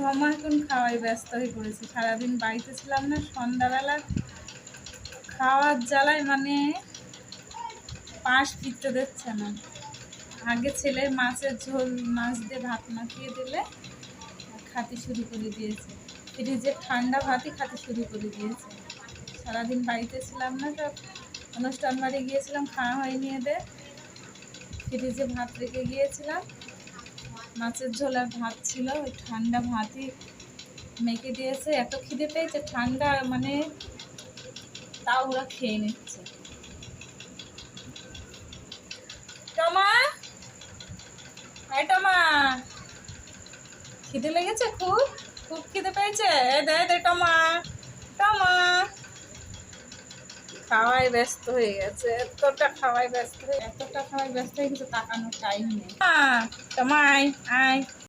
টমা এখন খাওয়াই ব্যস্ত হয়ে পড়েছে। সারাদিন বাড়িতে ছিলাম না, সন্ধ্যাবেলা খাওয়ার জ্বালায় মানে পাশ ফিরতে দিচ্ছে না। আগে ছেলে মাছের ঝোল, মাছ দিয়ে ভাত মাখিয়ে দিলে খাতে শুরু করে দিয়েছে। ফ্রিজে ঠান্ডা ভাতই খাতে শুরু করে দিয়েছে। সারাদিন বাড়িতে ছিলাম না, তো অনুষ্ঠান বাড়ি গিয়েছিলাম, খাওয়া হয়নি এদের। ফ্রিজে ভাত রেখে গিয়েছিলাম, মাছের ঝোল আর ভাত ছিল, ওই ঠান্ডা ভাতই মেখে দিয়েছে। এত খিদে পেয়েছে ঠান্ডা, মানে তাও ওরা খেয়ে নিচ্ছে। টমা, টমা, খিদে লেগেছে? খুব খুব খিদে পেয়েছে? দে দে টমা, টমা। খাওয়াই ব্যস্ত হয়ে গেছে, এতটা খাওয়াই ব্যস্ত হয়ে গেছে, তাকানোর টাইম নেই। টমা আয় আয়।